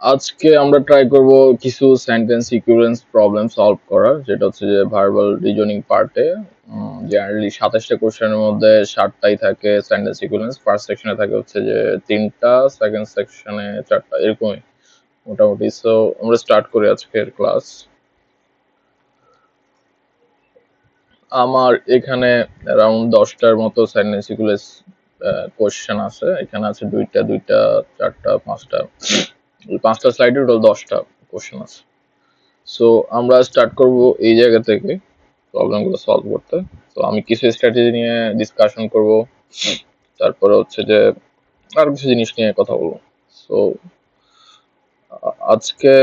আজকে আমরা ট্রাই করব কিছু সেন্টেন্স সিকুয়েন্স প্রবলেম সলভ করার, যেটা হচ্ছে যে ভার্বাল রিজনিং পার্টে। জেনারেলি 27টা কোশ্চেনের মধ্যে 60টাই থাকে সেন্টেন্স সিকুয়েন্স। ফার্স্ট সেকশনে থাকে হচ্ছে যে 3টা, সেকেন্ড সেকশনে 4টা, এরকমই মোটামুটি। সো আমরা স্টার্ট করি আজকের ক্লাস। আমার এখানে অ্যারাউন্ড 10টার মতো সেন্টেন্স সিকুয়েন্স কোশ্চেন আছে। এখানে আছে দুইটা দুইটা, চারটা, পাঁচটা, এই পাঁচটা স্লাইডে টোটাল 10টা কোশ্চেন আছে। সো আমরা স্টার্ট করব এই জায়গা থেকে প্রবলেমগুলো সলভ করতে। তো আমি কিছু স্ট্র্যাটেজি নিয়ে ডিসকাশন করব, তারপরে হচ্ছে যে আর কিছু জিনিস নিয়ে কথা বলবো। সো আজকে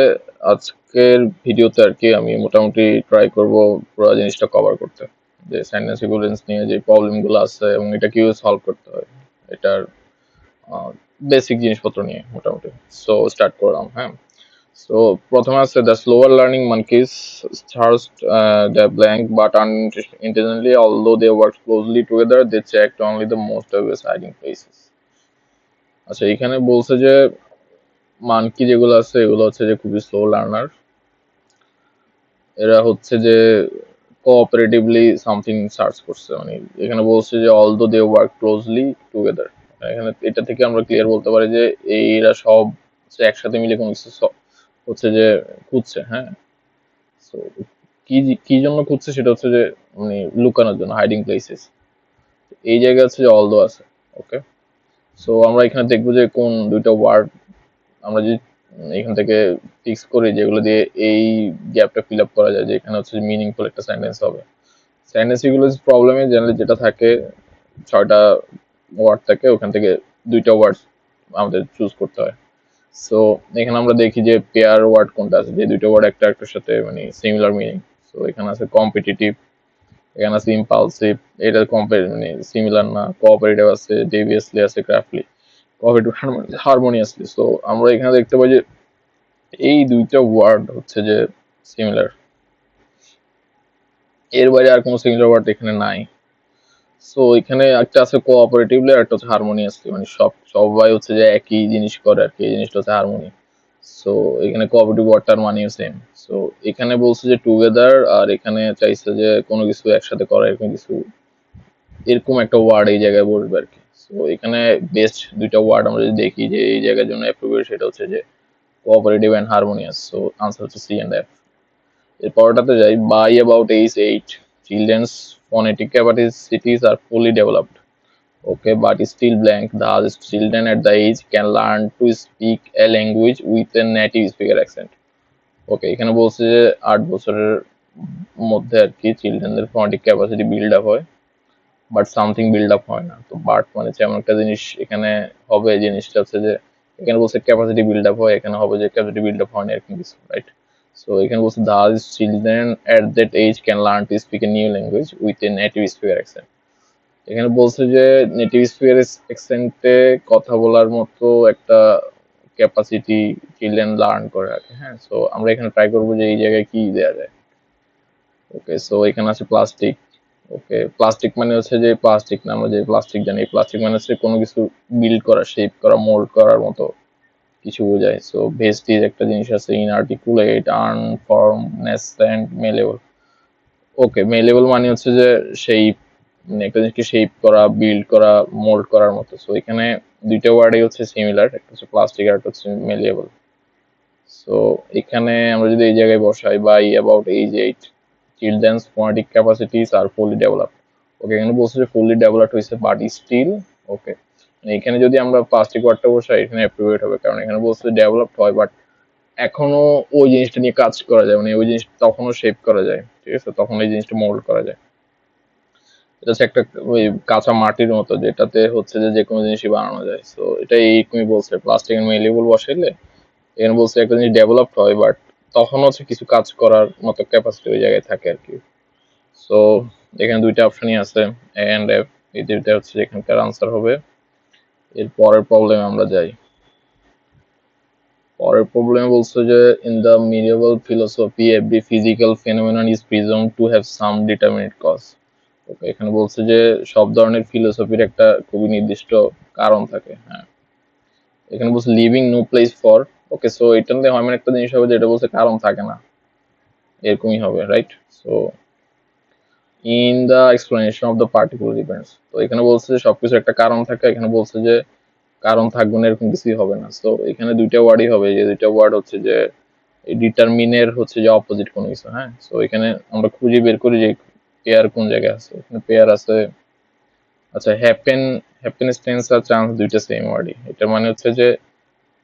আজকের ভিডিওতে আর কি আমি মোটামুটি ট্রাই করব পুরো জিনিসটা কভার করতে, যে সেন্টেন্স সিকুয়েন্স নিয়ে যে প্রবলেমগুলো আছে এবং এটা কিভাবে সলভ করতে হয়, এটার বেসিক জিনিসপত্র নিয়ে মোটামুটি। সো স্টার্ট করলাম, হ্যাঁ। So প্রথমে আছে the slower learning monkeys searched the blank but unintentionally, although they worked closely together, they checked only the most obvious hiding places. আচ্ছা, এখানে বলছে যে মানকি যেগুলো আছে এগুলো হচ্ছে যে খুবই স্লো লার্নার। এরা হচ্ছে যে কোঅপারেটিভলি সামথিং সার্চ করছে, মানে এখানে বলছে যে although they work closely together. এখানে এটা থেকে আমরা ক্লিয়ার বলতে পারি যে এরা সব একসাথে মিলে কোনো কিছু হচ্ছে যে খুঁজছে, হ্যাঁ। So, কি কি জন্য খুঁজছে সেটা হচ্ছে যে মানে লুকানোর জন্য, হাইডিং প্লেসেস। এই জায়গায় হচ্ছে যে অলদো আছে। ওকে, সো আমরা এখানে দেখবো যে কোন দুইটা ওয়ার্ড আমরা যদি এখান থেকে ফিক্স করি যেগুলো দিয়ে এই গ্যাপটা ফিল আপ করা যায়, যে এখানে হচ্ছে মিনিংফুল একটা সেন্টেন্স হবে। সেন্টেন্স গুলো প্রবলেমে জেনারেলি যেটা থাকে 6টা ওয়ার্ড থাকে, ওখান থেকে দুইটা ওয়ার্ড আমাদের চুজ করতে হয়। সো এখানে আমরা দেখি যে পেয়ার ওয়ার্ড কোনটা আছে, যে দুইটা ওয়ার্ড একটা একটার সাথে মানে সিমিলার মিনিং। সো এখানে আছে কম্পিটিটিভ, এখানে আছে ইম্পালসিভ, এটা মানে সিমিলার না। কোঅপারেটিভ আছে, ডেভিয়াসলি আছে, ক্রাফটলি। Cooperative harmoniously. সো আমরা এখানে দেখতে পাই যে এই দুইটা ওয়ার্ড হচ্ছে যে সিমিলার, এর বাইরে আর কোনো সিমিলার ওয়ার্ড এখানে নাই। সো এখানে একটা আছে কোঅপারেটিভলি আর একটা হচ্ছে হারমোনিয়াসলি, মানে সবাই হচ্ছে যে একই জিনিস করে আর কি, এই জিনিসটা হচ্ছে হারমোনি। সো এখানে কোঅপারেটিভ ওয়ার্ডটার মানেও সেম। সো এখানে বলছে যে টুগেদার, আর এখানে চাইছে যে কোনো কিছু একসাথে করা, এরকম কিছু, এরকম একটা ওয়ার্ড এই জায়গায় বসবে আর কি। সো এখানে বেস্ট দুইটা ওয়ার্ড আমরা যদি দেখি যে এই জায়গার জন্য অ্যাপ্রোপ্রিয়েট, সেটা হচ্ছে যে cooperative and harmonious. So answer হচ্ছে সি এন্ড এফ। এর পরটাতে যাই, by about age 8 children's phonetic capacities are fully developed. Okay, but still blank. The children at the age can learn to speak a language with a native speaker accent. ওকে, এখানে বলছে যে 8 বছরের মধ্যে আর কি চিলড্রেনদের phonetic capacity build up হয়, but something build up হয় না। তো বাট মানে এমন একটা জিনিস এখানে হবে, জিনিসটা হচ্ছে যে এখানে বলছে ক্যাপাসিটি বিল্ড আপ হয়, এখানে হবে যে ক্যাপাসিটি বিল্ড আপ হয় না, এরকম কিছু, রাইট। সো এখানে বলছে the children at that age can learn to speak a new language with a native speaker accent. এখানে বলছে যে নেটিভ স্পিকার অ্যাকসেন্টে কথা বলার মতো একটা ক্যাপাসিটি চিলড্রেন লার্ন করে আর কি, হ্যাঁ। সো আমরা এখানে ট্রাই করবো যে এই জায়গায় কি দেওয়া যায়। ওকে, সো এখানে আছে প্লাস্টিক। ওকে, প্লাস্টিক মানে হচ্ছে যে প্লাস্টিক না, আমরা যে প্লাস্টিক জানি, প্লাস্টিক মানে হচ্ছে কোনো কিছু বিল্ড করা, শেপ করা, মোল্ড করার মতো কিছু বোঝায়। সো ভেস্টিজ একটা জিনিস আছে, ইনআর্টিকুলেট, আনফর্মনেসেন্ট, মেলেবল। ওকে, মেলেবল মানে হচ্ছে যে সেই একটা জিনিসকে শেপ করা, বিল্ড করা, মোল্ড করার মতো। সো এখানে দুইটা ওয়ার্ডই হচ্ছে সিমিলার, একটা হচ্ছে প্লাস্টিক আর একটা হচ্ছে মেলেবল। সো এখানে আমরা যদি এই জায়গায় বসাই by about age 8 children's phonetic capacities are fully develop. Okay, এখানে বলছে যে ফুলি ডেভেলপড হয়েছে বাট স্টিল। ওকে, এখানে যদি আমরা প্লাস্টিক ওয়ার্ডটা বসাই এখানে অ্যাপ্রোপ্রিয়েট হবে, কারণ এখানে বলছে ডেভেলপড হয় বাট এখনো ওই জিনিসটা নিয়ে কাজ করা যায়, মানে ওই জিনিসটা তখনও শেপ করা যায়, ঠিক আছে, তখন এই জিনিসটা মোল্ড করা যায়। এটা হচ্ছে একটা ওই কাঁচা মাটির মতো, যেটাতে হচ্ছে যে যে কোনো জিনিসই বানানো যায়। সো এটা এইরকমই বলছে, প্লাস্টিক এন্ড মেলেবল বসাইলে এখানে বলছে একটা জিনিস ডেভেলপড হয় বাট তখন হচ্ছে কিছু কাজ করার মতো ক্যাপাসিটি ওই জায়গায় থাকে আর কি। সো এখানে দুইটা অপশনই আছে, এ এন্ড এফ। এই দুইটা হচ্ছে এখানকার আনসার হবে। এর পরের প্রবলেমে আমরা যাই। পরের প্রবলেমে বলছে যে in the medieval philosophy every physical phenomenon is presumed to have some determinate cause. Okay, এখানে বলছে যে সব ধরনের ফিলোসফির একটা খুবই নির্দিষ্ট কারণ থাকে, হ্যাঁ। এখানে বলছে living no place for okay, so এটাতে হয় মানে একটা জিনিস হবে যেটা বলছে কারণ থাকে না, এরকমই হবে, right? So in the explanation of the particular events, তো এখানে বলছে যে সবকিছু একটা কারণ থাকে, এখানে বলছে যে কারণ থাকবে না এরকম কিছুই হবে না। সো এখানে দুইটা ওয়ার্ডই হবে, যে দুইটা ওয়ার্ড হচ্ছে যে ডিটারমিনের হচ্ছে যে অপোজিট কোনো কিছু, হ্যাঁ। সো এখানে আমরা খুঁজে বের করি যে পেয়ার কোন জায়গায় আছে, এখানে পেয়ার আছে। আচ্ছা, হ্যাপেনেস টেন্স আর চান্স দুইটা সেম ওয়ার্ডই, এটা মানে হচ্ছে যে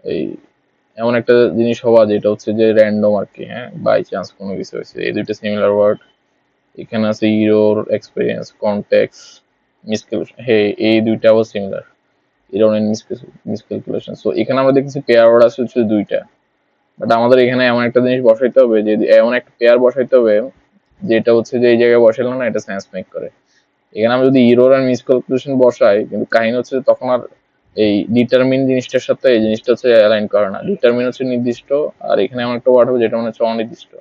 এই এমন একটা জিনিস হওয়া যেটা হচ্ছে যে র্যান্ডম আর কি, হ্যাঁ, বাই চান্স কোনো কিছু হয়েছে, এই দুইটা সিমিলার ওয়ার্ড। এখানে আছে ইরোর, এক্সপেরিয়েন্স, কনটেক্স, মিসক্যালকুলেশন, হে, এই দুইটাও similar, error and miscalculation. So এখানে আমরা দেখতেছি পেয়ার ওয়ার্ড আছে হচ্ছে দুইটা, বাট আমাদের এখানে এমন একটা জিনিস বসাইতে হবে, যে এমন একটা পেয়ার বসাইতে হবে যেটা হচ্ছে যে এই জায়গায় বসাইলে না এটা সেন্স মেক করে। এখানে আমরা যদি ইরোর আর মিসক্যালকুলেশন বসাই, কিন্তু কাহিনী হচ্ছে তখন আর এই ডিটারমিন জিনিসটার সাথে এই জিনিসটা হচ্ছে অ্যালাইন করে না। ডিটারমিন হচ্ছে নির্দিষ্ট, আর এখানে এমন একটা ওয়ার্ড হবে যেটা মানে হচ্ছে অনির্দিষ্ট।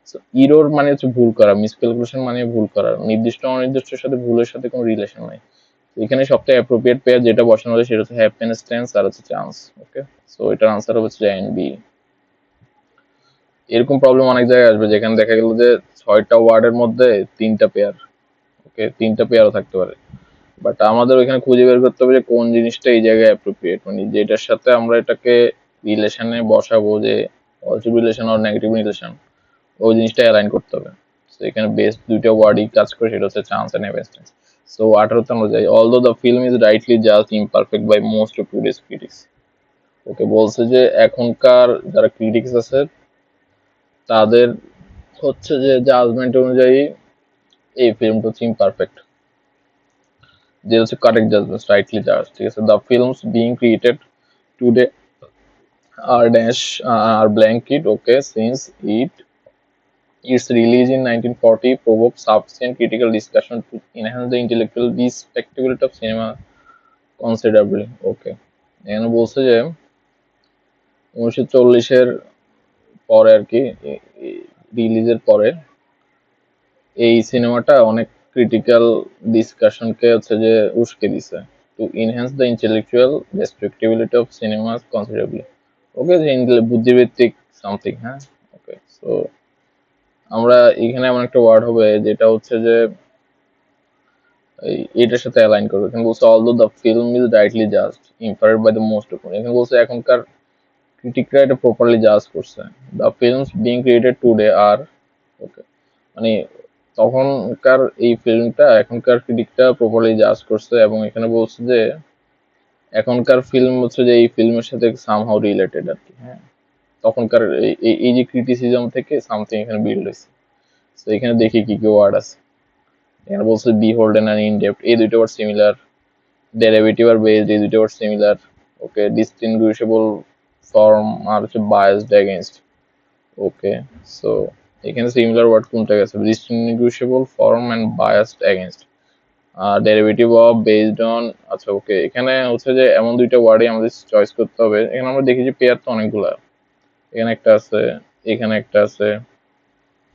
সো ইরোর মানে হচ্ছে ভুল করা, মিসক্যালকুলেশন মানে ভুল করা, নির্দিষ্ট অনির্দিষ্টের সাথে ভুলের সাথে কোনো রিলেশন নাই। এখানে সবথেকে অ্যাপ্রোপ্রিয়েট পেয়ার যেটা বসানো হবে সেটা হচ্ছে হ্যাপেনেস টেন্স আর হচ্ছে চান্স। ওকে, সো এটার আনসার হচ্ছে এন্ড বি। এরকম প্রবলেম অনেক জায়গায় আসবে যেখানে দেখা গেল যে 6টা ওয়ার্ডের মধ্যে 3টা পেয়ার, ওকে, 3টা পেয়ারও থাকতে পারে, বাট আমাদের ওইখানে খুঁজে বের করতে হবে যে কোন জিনিসটা এই জায়গায় অ্যাপ্রোপ্রিয়েট, মানে যেটার সাথে আমরা এটাকে রিলেশনে বসাবো, যে পজিটিভ রিলেশন আর নেগেটিভ রিলেশন, ওই জিনিসটা অ্যালাইন করতে হবে। তো এখানে বেস্ট দুইটা ওয়ার্ডই কাজ করে, সেটা হচ্ছে চান্স এন্ড হ্যাপেন্স। সো 18তে আমরা যাই, although the film is rightly judged imperfect by most of today's critics. Okay, বলছে যে এখনকার যারা ক্রিটিক্স আছে তাদের হচ্ছে যে জাজমেন্ট অনুযায়ী এই ফিল্মটা হচ্ছে ইমপারফেক্ট, যে হচ্ছে কারেক্ট জাজমেন্ট, রাইটলি জাজ, ঠিক আছে। The films being created today are dash are blanket, okay, since its release in 1940 provoked sufficient critical discussion to enhance the intellectual respectability of cinema considerably. Okay, এখানে বলছে যে 1940-এর পরে আর কি, রিলিজের পরে এই সিনেমাটা অনেক ক্রিটিক্যাল ডিসকাশনকে হচ্ছে যে উস্কে দিছে, to enhance the intellectual respectability of cinema considerably. Okay, যে বুদ্ধিভিত্তিক সামথিং, হ্যাঁ। ওকে, সো আমরা এখানে এমন একটা ওয়ার্ড হবে যেটা হচ্ছে যে এটার সাথে অ্যালাইন করবে। এখানে বলছে although the film is rightly judged inferred by the most of, এখানে বলছে এখনকার ক্রিটিকরা এটা প্রপারলি জাজ করছে। The films being created today are, okay, মানে তখনকার এই ফিল্মটা এখনকার ক্রিটিকটা প্রপারলি জাজ করছে, এবং এখানে বলছে যে এখনকার ফিল্ম হচ্ছে যে এই ফিল্মের সাথে সামহাউ রিলেটেড আর কি, হ্যাঁ। তখনকার এই যে ক্রিটিসিজম থেকে সামথিং এখানে বিল্ড হয়েছে। তো এখানে দেখি কি কি ওয়ার্ড আছে। এখানে বলছে বি হোল্ডেন আর ইন ডেপথ, এই দুইটা ওয়ার্ড সিমিলার। ডেরিভেটিভ আর বেসড, এই দুইটা word similar. Okay, distinguishable form আর হচ্ছে বায়াসড এগেইনস্ট। ওকে, সো এখানে সিমিলার ওয়ার্ড কোনটা গেছে, distinguishable form and biased against, derivative of based on. আচ্ছা, ওকে, এখানে হচ্ছে যে এমন দুইটা ওয়ার্ডই আমাদের চয়েস করতে হবে। এখানে আমরা দেখি যে পেয়ার তো অনেকগুলা, এখানে একটা আছে, এখানে একটা আছে।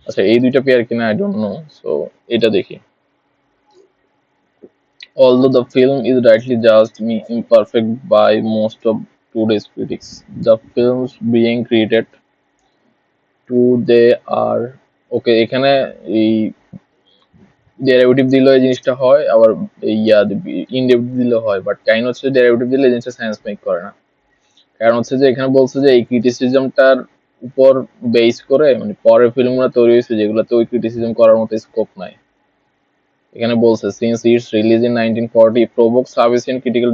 আচ্ছা, এই দুইটা পেয়ার কিনা আই ডোন্ট নো, সো এটা দেখি। Although the film is rightly judged imperfect by most of today's critics, the films being created today are, okay, এখানে এই ডেরিভেটিভ দিলে এই জিনিসটা হয়, আবার ইনডেরিভেটিভ দিলে হয়, বাট কাইন্ড হচ্ছে ডেরিভেটিভ দিলে এই জিনিসটা সেন্স মেক করে না। কারণ হচ্ছে যে এখানে বলছে যে এই ক্রিটিসিজমটার উপর বেস করে, মানে পরের ফিল্মগুলো তৈরি হয়েছে যেগুলোতে ওই ক্রিটিসিজম করার মতো স্কোপ নাই। এখানে বলছে since its release in 1940 provoked sufficient critical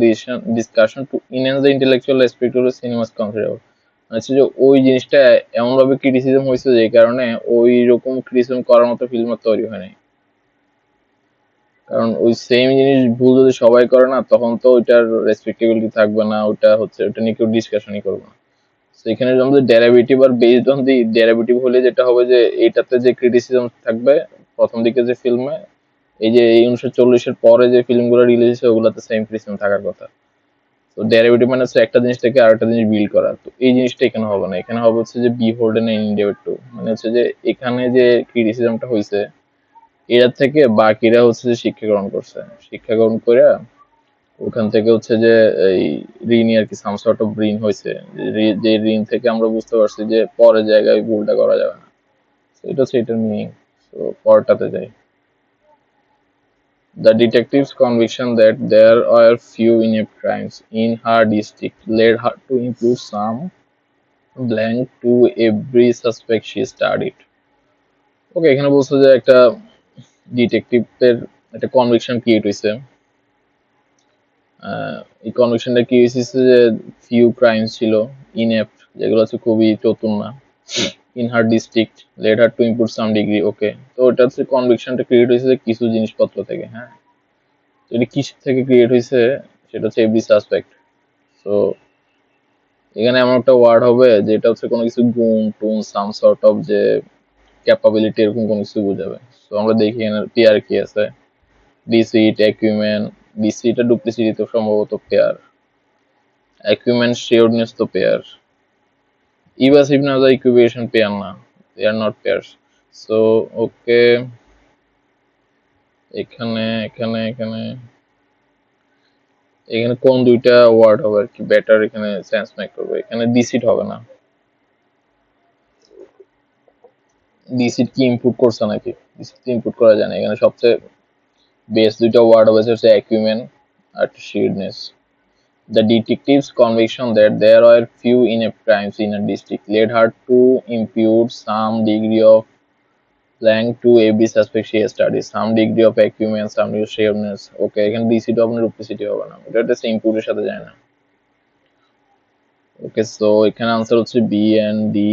discussion to enhance the intellectual aspect of the cinema's considerable, হচ্ছে যে ওই জিনিসটা এমন ভাবে ক্রিটিসিজম হয়েছে যে কারণে ওই রকম ক্রিটিসিজম করার মতো ফিল্ম তৈরি হয় নাই। কারণ ওই সেম জিনিস ভুল যদি সবাই করে না, তখন তো ওইটার রেসপেক্টেবিলিটি থাকবে না, ওইটা হচ্ছে ওটা নিয়ে কেউ ডিসকাশনই করবে না। তো এখানে আমাদের ডেরিভেটিভ আর বেসড অন দি ডেরিভেটিভ হলে যেটা হবে যে এটাতে যে ক্রিটিসিজম থাকবে প্রথম দিকে যে ফিল্মে, এই যে এই 1940-এর পরে যে ফিল্মগুলো রিলিজ হয়েছে ওগুলোতে সেম ক্রিটিসিজম থাকার কথা। তো ডেরিভেটিভ মানে হচ্ছে একটা জিনিস থেকে আরেকটা জিনিস বিল্ড করা, তো এই জিনিসটা এখানে হবে না। এখানে হবে হচ্ছে যে বি হোল্ডেন এন্ড ইনডেভিড টু, মানে হচ্ছে যে এখানে যে ক্রিটিসিজমটা হয়েছে এটার থেকে বাকিরা হচ্ছে যে শিক্ষা গ্রহণ করছে, শিক্ষা গ্রহণ করে ওখান থেকে হচ্ছে যে এই ঋণই আর কি সাম সর্ট অফ ঋণ হয়েছে, যে ঋণ থেকে আমরা বুঝতে পারছি যে পরের জায়গায় ভুলটা করা যাবে না। এটা হচ্ছে এটার মিনিং। তো পরটাতে যাই। The detective's conviction that there were few enough crimes in her district led her to impute some blank to every suspect she studied. ওকে, এখানে বলছে যে একটা ডিটেকটিভের একটা কনভিকশন ক্রিয়েট হয়েছে। এই কনভিকশনটা কি হয়েছে যে ফিউ ক্রাইম ছিল ইনএপ্ট, যেগুলো হচ্ছে খুবই চতুর না, in her district led her to impute some degree. Okay, তো ওটা হচ্ছে কনভিকশনটা ক্রিয়েট হয়েছে কিছু জিনিসপত্র থেকে। হ্যাঁ, এটা কিস থেকে ক্রিয়েট হয়েছে সেটা হচ্ছে এভরি সাসপেক্ট। তো এখানে এমন একটা ওয়ার্ড হবে যেটা হচ্ছে কোনো কিছু গুণ টুন সাম সর্ট অফ যে ক্যাপাবিলিটি এরকম কোনো কিছু বোঝাবে। তো আমরা দেখি এখানে পেয়ার কি আছে, ডিসিট অ্যাকুইমেন। ডিসিটা ডুপ্লিসিটি তো সম্ভবত পেয়ার, অ্যাকুইমেন শিওরনেস তো পেয়ার, ইভাসিভ না যা ইকুইভেশন পেয়ার না, they are not pairs. So okay, এখানে এখানে এখানে এখানে কোন দুইটা ওয়ার্ড হবে আর কি বেটার এখানে সেন্স মেক করবে? এখানে ডিসিট হবে না, ডিসিট কি ইনপুট করছে নাকি? ডিসিট ইনপুট করা যায় না। এখানে সবচেয়ে বেস্ট দুইটা ওয়ার্ড হবে হচ্ছে অ্যাকুইমেন আর শিওরনেস। The detective's conviction that there were few enough crimes in a district led her to impute some degree of blank to every suspect she studied, some degree of acumen, some degree of shrewdness. Okay, এখানে ডিসিটি হবে না, duplicity হবে না, এটা একটা ইনপুটের সাথে যায় না। ওকে, সো এখানে আনসার হচ্ছে বি এন্ড ডি।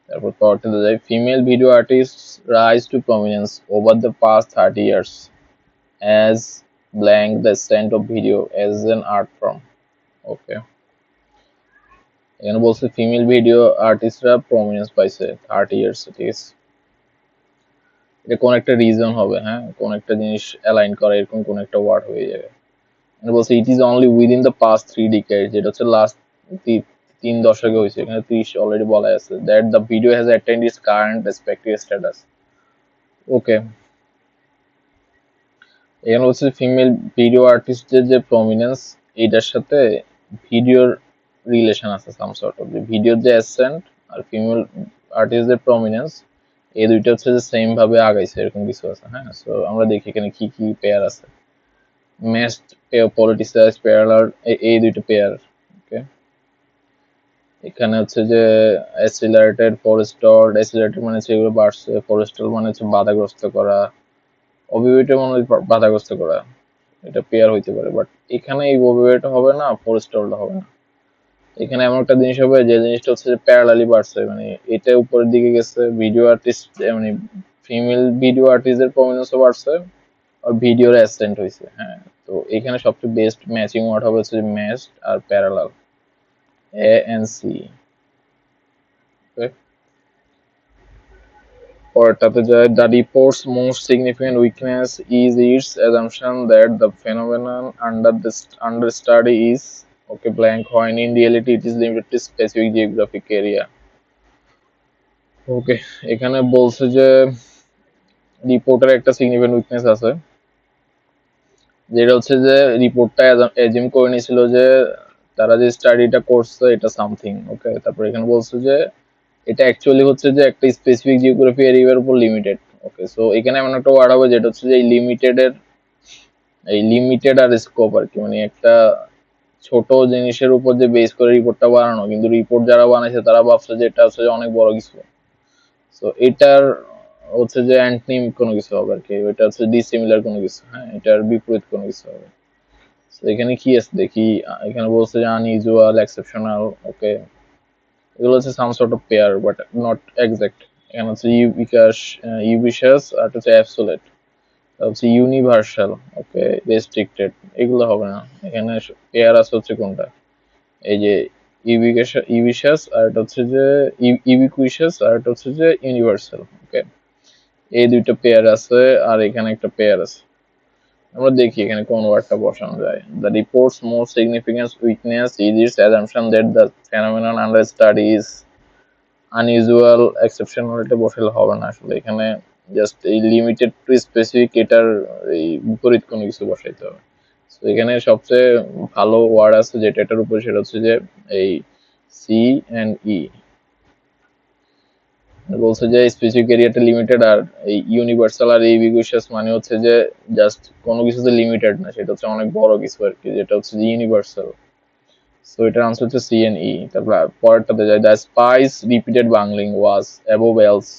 তারপর পরটাতে যাই। Female video artist rise to prominence over the past 30 years as blank the extent of video as an art form. ওকে, এখানে বলছে ফিমেল ভিডিও আর্টিস্টরা প্রমিনেন্স পাইছে 30 ইয়ার্স। ঠিক আছে, এটা কোন একটা রিজন হবে। হ্যাঁ, কোন একটা জিনিস অ্যালাইন করে এরকম কোন একটা ওয়ার্ড হয়ে যাবে। এখানে বলছে it is only within the past 3 decade, যেটা হচ্ছে লাস্ট 3 দশকে হয়েছে। এখানে 30 অলরেডি বলা আছে। That the video has attend its current respective status. Okay, এখানে হচ্ছে ফিমেল ভিডিও আর্টিস্টের যে প্রমিনেন্স, এটার সাথে ভিডিওর রিলেশন আছে সাম সর্ট অফ। ভিডিওর যে অ্যাসেন্ট আর ফিমেল আর্টিস্টদের প্রমিনেন্স, এই দুইটা হচ্ছে যে সেম ভাবে আগাইছে এরকম কিছু আছে। হ্যাঁ, সো আমরা দেখি এখানে কি কি পেয়ার আছে। মেস্ট পলিটিসাইজ প্যারালার, এই দুইটা পেয়ার। ওকে, এখানে হচ্ছে যে অ্যাসিলারেটেড ফরেস্টল, অ্যাসিলারেটেড মানে হচ্ছে এগুলো বাড়ছে, ফরেস্টল মানে হচ্ছে বাধাগ্রস্ত করা, অবিবাহিত মানে বাধাগ্রস্ত করা। এটা পেয়ার হইতে পারে, বাট এখানে এই অবিবাহিত হবে না, ফরেস্টলটা হবে না। এখানে এমন একটা জিনিস হবে যে জিনিসটা হচ্ছে যে প্যারালালি বাড়ছে, মানে এটা উপরের দিকে গেছে। ভিডিও আর্টিস্ট মানে ফিমেল ভিডিও আর্টিস্টদের প্রমিনেন্সও বাড়ছে আর ভিডিওর অ্যাসেন্ট হয়েছে। হ্যাঁ, তো এখানে সবচেয়ে বেস্ট ম্যাচিং ওয়ার্ড হবে হচ্ছে ম্যাচড আর প্যারালাল, এ এন্ড সি। পরেরটাতে যায়। The report's most significant weakness is its assumption that the phenomenon under study is okay blank, when in reality it is limited to specific geographic area. ওকে, এখানে বলছে যে রিপোর্টের একটা significant weakness আছে, যেটা হচ্ছে যে রিপোর্টটা এজিউম করে নিয়েছিল যে তারা যে স্টাডিটা করছে এটা সামথিং। ওকে, তারপর এখানে বলছে যে এটা অ্যাকচুয়ালি হচ্ছে যে একটা স্পেসিফিক জিওগ্রাফি এরিয়ার উপর লিমিটেড। ওকে, সো এখানে এমন একটা ওয়ার্ড হবে যেটা হচ্ছে যে এই লিমিটেড আর স্কোপ আর কি, মানে একটা ছোট জিনিসের উপর যে বেস করে রিপোর্টটা বানানো, কিন্তু রিপোর্ট যারা বানাইছে তারা ভাবছে যে এটা হচ্ছে যে অনেক বড় কিছু। সো এটার হচ্ছে যে অ্যান্টনিম কোনো কিছু হবে আর কি, এটা হচ্ছে ডিসিমিলার কোনো কিছু। হ্যাঁ, এটার বিপরীত কোনো কিছু হবে। তো এখানে কি আছে দেখি। এখানে বলছে যে আনইউজুয়াল, এক্সেপশনাল। ওকে, এগুলো হচ্ছে some sort of pair but not exact. এখানে হচ্ছে ইউবিশাস আর হচ্ছে অ্যাবসোলেট, হচ্ছে ইউনিভার্সাল। ওকে, রেস্ট্রিক্টেড, এগুলো হবে না। এখানে পেয়ার আছে হচ্ছে কোনটা, এই যে ইউবিশাস আর এটা হচ্ছে যে ইউবিকুইশাস আর এটা হচ্ছে যে ইউনিভার্সাল। ওকে, এই দুইটা পেয়ার আছে আর এখানে একটা পেয়ার আছে। আমরা দেখি এখানে কোন ওয়ার্ডটা বসানো যায়। The report's most significant weakness is its assumption that the phenomenon under study is unusual, exceptional. এটা বসালে হবে না আসলে, এখানে জাস্ট এই লিমিটেড টু স্পেসিফিক এটার এই বিপরীত কোনো কিছু বসাইতে হবে। তো এখানে সবচেয়ে ভালো ওয়ার্ড আছে যেটা এটার উপর, সেটা হচ্ছে যে এই সি এন্ড ই। বলছে যে স্পেসিফিক এরিয়াটা লিমিটেড, আর এই ইউনিভার্সাল আর ইউবিকুইটাস মানে হচ্ছে যে জাস্ট কোনো কিছু যে লিমিটেড না, সেটা হচ্ছে অনেক বড় কিছু আর কি, যেটা হচ্ছে যে ইউনিভার্সাল। সো এটার আনসার হচ্ছে সি এন্ড ই। তারপর পরেরটাতে যায়, the spice repeated bungling was above else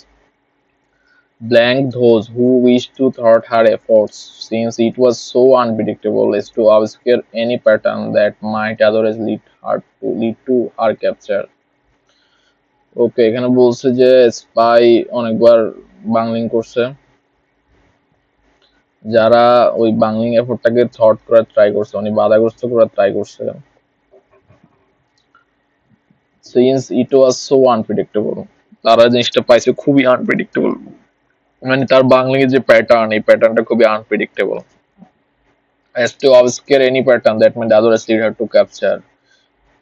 blank those who wished to thwart her efforts, since it was so unpredictable as to obscure any pattern that might otherwise lead to her capture. ওকে, এখানে বলছে যে spy অনেকবার বাংলিং করছে, যারা ওই বাংলিং এফোর্টটাকে thought করার try করছে, মানে বাধাগ্রস্ত করার ট্রাই করছে, since it was so unpredictable, তারা জিনিসটা পাইছে খুবই আনপ্রেডিক্টেবল, মানে তার বাংলিং এর যে প্যাটার্ন, এই প্যাটার্নটা খুবই unpredictable, as to obscure any pattern that might otherwise lead her to capture,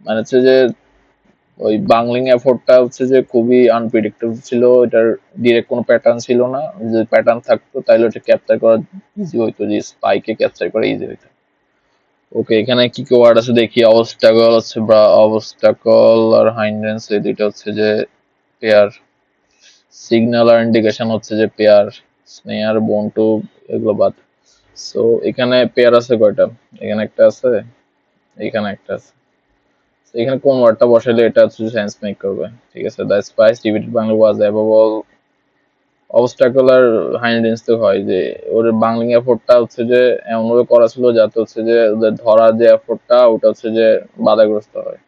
মানে হচ্ছে যে ওই বাংলিং এফোর্টটা হচ্ছে যে খুবই আনপ্রেডিক্টেবল ছিল, এটার ডিরেক্ট কোনো প্যাটার্ন ছিল না, যদি প্যাটার্ন থাকতো তাহলে ওটা ক্যাপচার করা ইজি হইতো, যে স্পাইকে ক্যাপচার করা ইজি হইতো। ওকে, এখানে কি কি ওয়ার্ড আছে দেখি। অবস্টাকল হচ্ছে অবস্টাকল, আর হাইন্ড্রেন্স, এই দুইটা হচ্ছে যে পেয়ার। সিগন্যাল আর ইন্ডিকেশন হচ্ছে যে পেয়ার। স্নেয়ার, বন্টু, এগুলো বাদ। সো এখানে পেয়ার আছে কয়টা? এখানে একটা আছে, এখানে একটা আছে। এখানে কোন ওয়ার্ডটা বসাইলে এটা হচ্ছে সেন্স মেক করবে? ঠিক আছে, the spice repeated bungling was above all obstacle আর হাইন্ড্রেন্স তো হয় যে ওর বাংলিং এফোর্টটা হচ্ছে যে এমনভাবে করা ছিল যাতে হচ্ছে যে ওদের ধরার যে এফোর্টটা ওটা হচ্ছে যে বাধাগ্রস্ত হয়।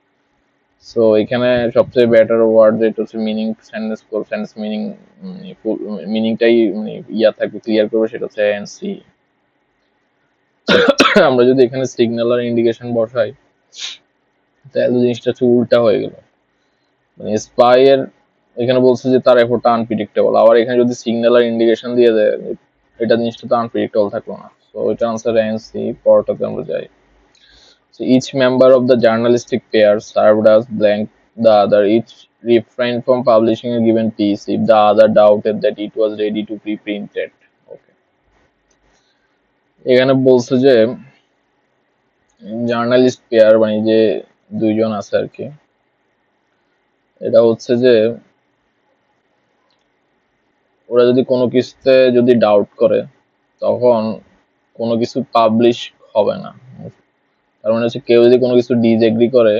সো এখানে সবচেয়ে বেটার ওয়ার্ড যেটা হচ্ছে মিনিং সেন্টেন্স মিনিং, মিনিংটাই মানে ইয়া থাকবে, ক্লিয়ার করবে, সেটা হচ্ছে এনসি। আমরা যদি এখানে সিগন্যাল আর ইন্ডিকেশন বসাই তাহলে জিনিসটা একটু উল্টা হয়ে গেল, মানে স্পাই এর এখানে বলছে যে তার এফোর্টটা আনপ্রেডিক্টেবল, আবার এখানে যদি সিগন্যাল আর ইন্ডিকেশন দিয়ে দেয় এটা জিনিসটা তো আনপ্রেডিক্টেবল থাকলো না। সো এটা আনসার এনসি। পরটাতে আমরা যাই। So each member of the journalistic pair served as blank the other. Each refrained from publishing a given piece if the other doubted that it was ready to be printed. Okay. এখানে বলছে যে journalist pair মানে যে দুইজন আছে আর কি, এটা হচ্ছে যে ওরা যদি কোনো কিছুতে যদি ডাউট করে তখন কোনো কিছু পাবলিশ হবে না। তার মানে হচ্ছে কেউ যদি কোনো কিছু ডিসএগ্রি করে,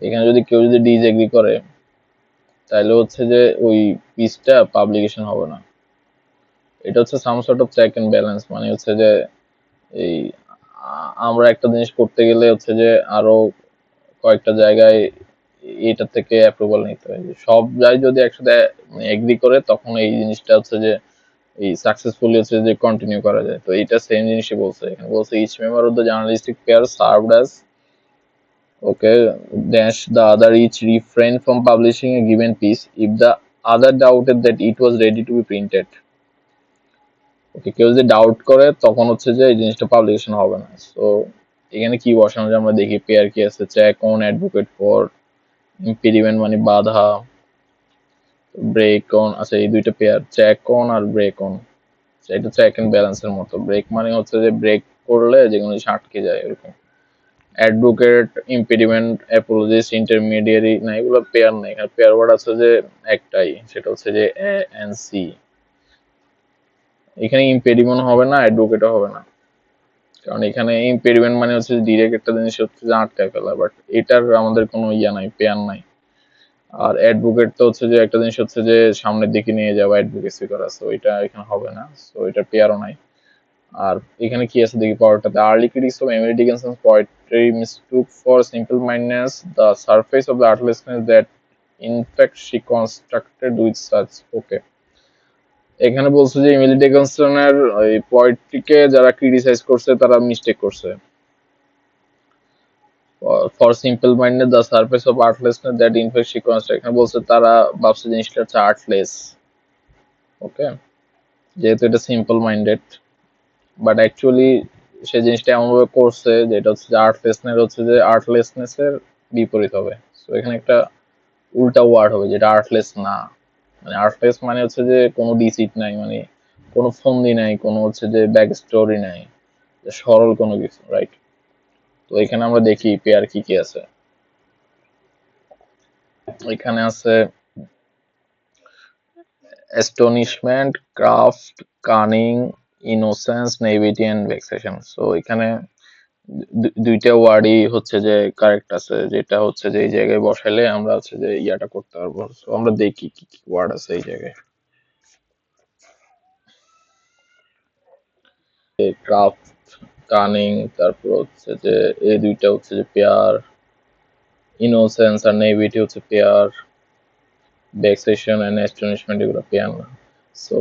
এখানে যদি কেউ যদি ডিসএগ্রি করে তাহলে হচ্ছে যে ওই পিসটা পাবলিকেশন হবে না। এটা হচ্ছে some sort of check and balance, মানে হচ্ছে যে এই আমরা একটা জিনিস করতে গেলে হচ্ছে যে আরো কয়েকটা জায়গায় এটা থেকে অ্যাপ্রুভাল নিতে হয়, সব যাই যদি একসাথে এগ্রি করে তখন এই জিনিসটা হচ্ছে যে এই সাকসেসফুলি হচ্ছে যে কন্টিনিউ করা যায়। তো এটা সেম জিনিসই বলছে এখানে, বলছে each member of the journalistic pair served as okay dash the other each refrain from publishing a given piece if the other doubted that it was ready to be printed. ওকে, কেউ যদি doubt করে তখন হচ্ছে যে এই জিনিসটা publication হবে না। সো এখানে কি বসানো যায় আমরা দেখি। পেয়ার কি আছে? Check on, advocate for, impediment মানে বাধা, ব্রেক অন। আচ্ছা, এই দুইটা পেয়ার চেক অন আর ব্রেক অন, এটা চেক এন্ড ব্যালেন্সের মতো। ব্রেক মানে হচ্ছে যে ব্রেক করলে যেগুলো আটকে যায় এরকম। অ্যাডভোকেট, ইম্পিডিমেন্ট, অ্যাপোলজিস্ট, ইন্টারমিডিয়ারি, না এগুলো পেয়ার নেই, এখানে পেয়ার ওয়ার্ড আছে যে একটাই, সেটা হচ্ছে যে এ এন্ড সি। এখানে ইম্পেডিমেন্ট হবে না, অ্যাডভোকেটও হবে না, কারণ এখানে ইম্পেডিমেন্ট মানে হচ্ছে ডিরেক্ট একটা জিনিস হচ্ছে যে আটকায় ফেলা, বাট এটার আমাদের কোনো ইয়া নাই, পেয়ার নাই। আর অ্যাডভোকেট তো হচ্ছে যে একটা জিনিস হচ্ছে যে সামনের দিকে নিয়ে যাওয়া, অ্যাডভোকেসি করা, সো এটা এখানে হবে না, সো এটা পেয়ারও নাই। আর এখানে কি আছে দেখি পরেরটাতে, early critics of Emily Dickinson's poetry mistook for simple mindedness the surface of the artlessness that in fact she constructed with such. ওকে, এখানে বলছে যে এমিলি ডিকিনসনের ওই পোয়েট্রিকে যারা ক্রিটিসাইজ করছে তারা মিস্টেক করছে। For simple minded the surface of artlessness that in fact she construct, এখানে বলছে তারা ভাবছে জিনিসটা হচ্ছে আর্টলেস। ওকে, যেহেতু এটা সিম্পল মাইন্ডেড, বাট অ্যাকচুয়ালি সে জিনিসটা এমনভাবে করছে যেটা হচ্ছে যে আর্টলেসনেস এর বিপরীত হবে। সো এখানে একটা উল্টা ওয়ার্ড হবে যেটা আর্টলেস না। মানে আর্টলেস মানে হচ্ছে যে কোনো ডিসিট নাই, মানে কোনো ফন্দি নাই, কোনো হচ্ছে যে ব্যাক স্টোরি নাই, সরল কোনো কিছু, রাইট? তো এখানে আমরা দেখি পেয়ার কি কি আছে। এখানে আছে astonishment, craft, cunning, innocence, naivety and vexation. So এখানে দুইটা ওয়ার্ডই হচ্ছে যে কারেক্ট আছে, যেটা হচ্ছে যে এই জায়গায় বসাইলে আমরা হচ্ছে যে ইয়াটা করতে পারবো। সো আমরা দেখি কি কি ওয়ার্ড আছে এই জায়গায়। ক্রাফট, কানিং, তারপর হচ্ছে যে এই দুইটা হচ্ছে যে পেয়ার, ইনোসেন্স আর নেভিটি হচ্ছে পেয়ার, ভেক্সেশন এন্ড অ্যাস্টনিশমেন্ট এগুলো পেয়ার না। সো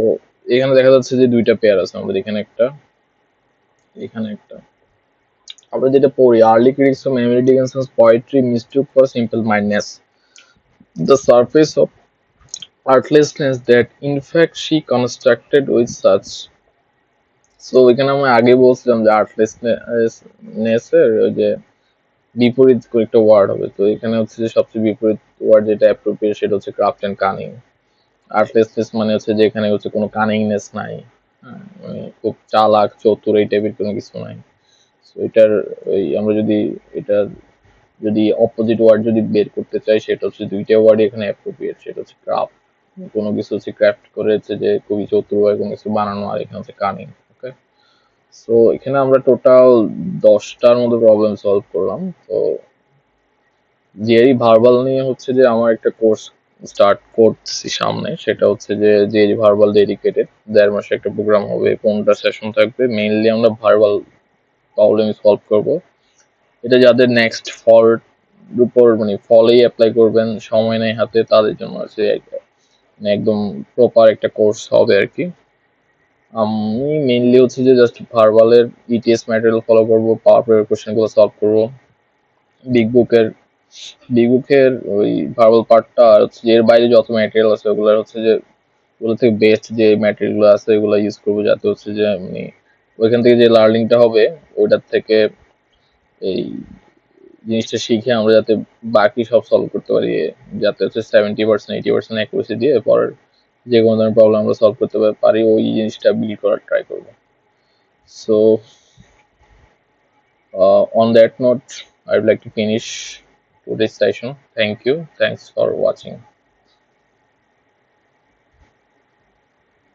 এখানে দেখা যাচ্ছে যে দুইটা পেয়ার আছে আমাদের, এখানে একটা, এখানে একটা। আমরা যেটা পড়ি, early critics of Emily Dickinson's poetry mistook for simple mindedness the surface of artlessness that in fact she constructed with such. So এখানে আমি আগে বলছিলাম যে আর্টলেসনেস এর ওই যে বিপরীত একটা ওয়ার্ড হবে, তো এখানে হচ্ছে যে সবচেয়ে বিপরীত ওয়ার্ড যেটা অ্যাপ্রোপ্রিয়েট সেটা হচ্ছে ক্রাফট এন্ড কানিং। আর্টলেসনেস মানে হচ্ছে যে এখানে হচ্ছে কোনো কানিংনেস নাই, মানে খুব চালাক চতুর এই টাইপের কোনো কিছু নাই। সো এটার ওই আমরা যদি এটার যদি অপোজিট ওয়ার্ড যদি বের করতে চাই, সেটা হচ্ছে দুইটা ওয়ার্ডই এখানে অ্যাপ্রোপ্রিয়েট। সেটা হচ্ছে ক্রাফট, কোনো কিছু হচ্ছে ক্রাফট করে হচ্ছে যে খুবই চতুরভাবে কোনো কিছু বানানো, আর এখানে হচ্ছে কানিং। ওকে, সো এখানে আমরা টোটাল 10টার মতো প্রবলেম সলভ করলাম। তো জেই ভার্বাল নিয়ে হচ্ছে যে আমার একটা কোর্স স্টার্ট করছি সামনে, সেটা হচ্ছে যে জেই ভার্বাল ডেডিকেটেড 1.5 মাসে একটা প্রোগ্রাম হবে, 15টা সেশন থাকবে। মেইনলি আমরা ভার্বাল প্রবলেম সলভ করব। এটা যাদের নেক্সট ফল উপর মানে ফলেই অ্যাপ্লাই করবেন, সময় নেই হাতে, তাদের জন্য আছে মানে একদম প্রপার একটা কোর্স হবে আর কি। আমি মেইনলি হচ্ছে যে জাস্ট ভার্বালের ইটিএস ম্যাটেরিয়াল ফলো করব, পাওয়ার পয়েন্ট কোশ্চেনগুলো সলভ করব, বিগ বুকের বিগ বুকের ওই ভার্বাল পার্টটা, আর হচ্ছে যে এর বাইরে যত ম্যাটেরিয়াল আছে ওগুলো হচ্ছে যে ওগুলো থেকে বেস্ট যে ম্যাটেরিয়ালগুলো আছে ওগুলো ইউজ করবো, যাতে হচ্ছে যে মানে ওইখান থেকে যে লার্নিংটা হবে ওইটার থেকে এই জিনিসটা শিখে আমরা যাতে বাকি সব সলভ করতে পারি, যাতে হচ্ছে 70% 80% অ্যাকুরেসি দিয়ে পরের যে কোনো ধরনের প্রবলেম আমরা সলভ করতে পারি, ওই জিনিসটা বিল্ড করার ট্রাই করবো। So on that note, I would like to finish today's session. Thank you. Thanks for watching.